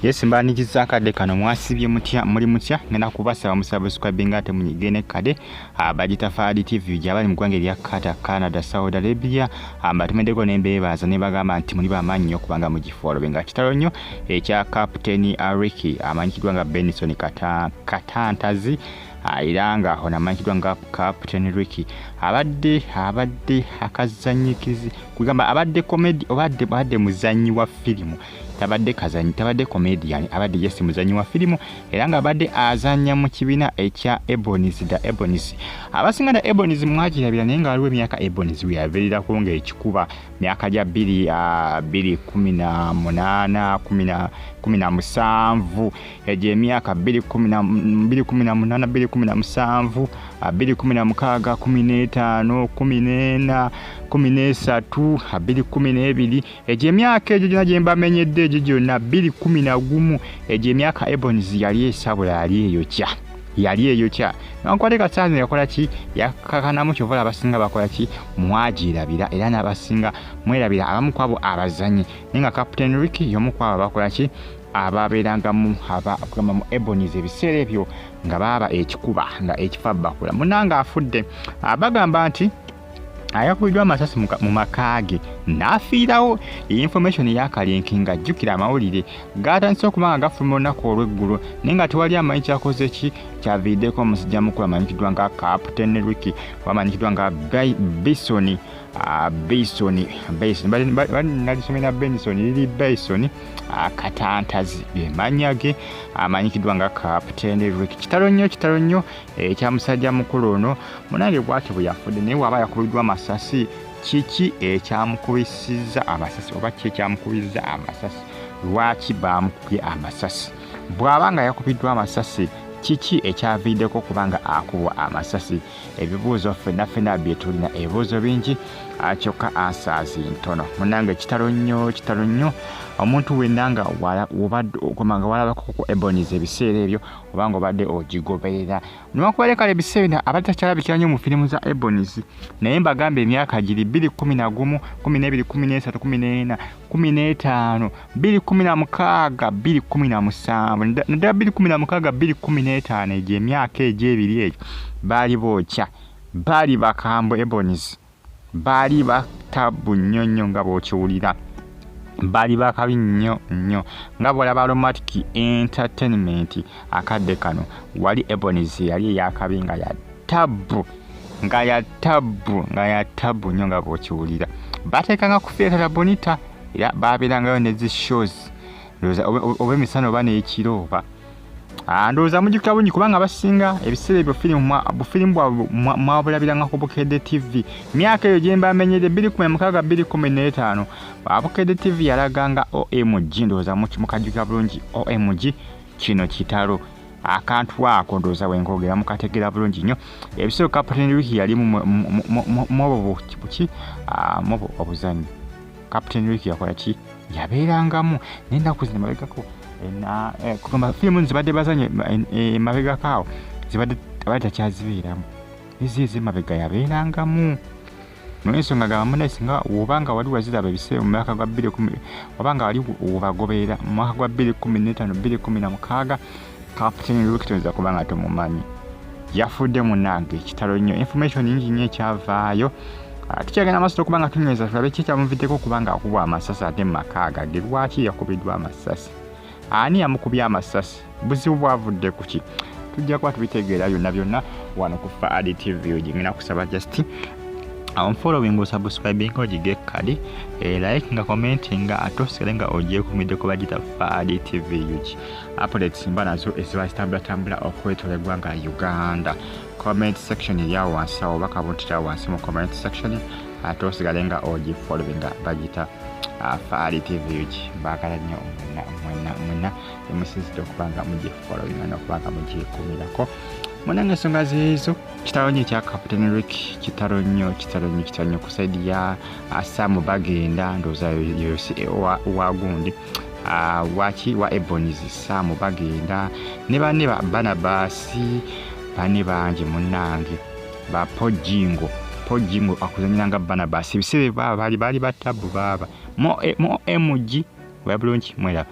Yes mbanikiza akadde kano mwasibye mutya muli mutya ngenda kubasaba musubscribing ate munyigene kade bagita Fadi TV gyabali mu ggwanga lya Canada Saudi Arabia batumedeko nembeebaza ne bagamba nti muli bamanyi nnyo kubanga mugifollow nga kitalo nnyo ekya Captain Ricky amanyikidwa nga Benson Katantazi iranga hona amanyikidwa nga Captain Ricky abadde akazanyikizi kugamba abadde comedy obadde muzanyi wa filimu tabadde kazanyi tabadde comedian abadde yes muzanyi wa filimu era nga abadde azanya mu kibina ekya Ebonies da Ebonies abasinga da Ebonies mwagirabira naye nga waliwo emyaka Ebonies weyabeerera kunga ekikuba myaka gya 2018 17 eje emyaka 2018 2017 2016 15 14 2012 eje emyaka ejo gyonna gye mbamenyedde ejo gyonna 2011 eje emyaka Ebonies yali esabula yali eyokya nakwate kasanze yakola ki yakakanamu kyovola abasinga bakola ki mwagirabira era n'abasinga mwerabira abamu kwabo abazanyi ninga Captain Ricky yomu kwabo bakola ki ababeranga mu Ebonies ebiseera ebyo nga baba ekikuba nga ekifa bakula munanga afudde abagamba nti Akubiddwa Amasasi mu makage nafiirawo information yakalinkinga jjukira amawulire gatandise okubanga gafuluma olunaku olw'eggulu naye nga tewali amanyi kyakoze ki kyaviiddeko omusajja mukulu amanyikidwa nga Captain Ricky wamanyikidwa nga Benson nalisomera Benson liri Benson Katantazi emanya ge amanyikidwa nga Captain Ricky kitalo nnyo ekya musajja mukulu ono munange bwati bwe yafudde naye waba yakubiddwa amasasi kiki ekyamukubisiza amasasi oba kiki ekyamukubiza amasasi lwaki bamukubye amasasi bw'abanga yakubiddwa amasasi kiki ekyaviiddeko kubanga akubwa amasasi ebibuuzo ffenna byetulina ebibuuzo bingi kyokka answers ntono munange kitalo nnyo omuntu wenna nga walabako ku Ebonies ebiseera ebyo obanga obadde ogigoberera niwakubaleka ebiseera abatakyalabikira nnyo mu firimu za Ebonies naye mbagamba emyaka giri 2011 12 13 14 15 2016 2017 naddala 2016 2015 egyo emyaka egy'ebiri egyo baali bookya baali bakambo Ebonies baali batabu nnyo nga bw'okiwulira bali bakabi nnyo nga bw'olaba Romantic Entertainment akadde kano wali Ebonies yali yakabi nga ya tabu nnyo nga bw'okiwulira bateekanga ku Theatre Bonita era baabeerangayo ne zi shows ndowooza oba emisana oba n'ekiro oba ndowooza mujjukira bungi kubanga abasinga ebiseera ebyo bufirimu bwabwe mwabulabiranga ku Bukedde TV myaka eyo gye mbamenyedde 2016 2015 Bukedde TV yalaganga OMG ndowooza mukajjukira bulungi OMG kino kitalo akantu ako ndowooza wenkogera mukategera bulungi nnyo ebiseera Captain Ricky yali mu obuzannyi Captain Ricky yakola ki yabeerangamu n'ennaku zino mabegako kugamba filimu zibadde bazanye mabega kaawo zibadde takyazibeeramu ezize mabega yabeerangamu n'ensonga gamba munasinga wobanga wali waziraba ebiseera mu mwaka gwa 2010 wabanga wali wobagoberera mu mwaka gwa 2015 2016 Captain Ricky toza kubanga tomumanyi yafudde munange kitalo nnyo information nyingi nnyo ekyavaayo tukyagenda amaaso okubanga tunyweza tulabe ki ekyamuviddeko kubanga akubwa amasasi ate mu makaaga ge lwaki yakubiddwa amasasi ani yamukubye amasasi buzibu bwavudde ku ki tujja kuba tubitegeera byonna wano ku Fadi TV ogingina kusaba just following or subscribing ogige kadi like nga commenting ate osigale nga ogyekumiddeko bagita Fadi TV yuki updates mba nazo eziba zitambula okwetola eggwanga Uganda comment section eryawo wansi awo bakabuntira wansi mu comment section ate osigale nga ogifollowing bagita Fadi TV yuki baagala nnyo mwena emusizidde okubanga mugifollowing n'okubanga mugikumirako munange ensonga zeezo kitalo nnyo ekya Captain Ricky kitalo nnyo ku saidi ya Samu bagenda ndowooza yosi wagundi wa Ebonies Samu bagenda ne banne Banabasi bane bangi munange ba Pojingo akuzanyiranga Banabasi ebiseera baali batabu baba mo emoji wabulungi mwera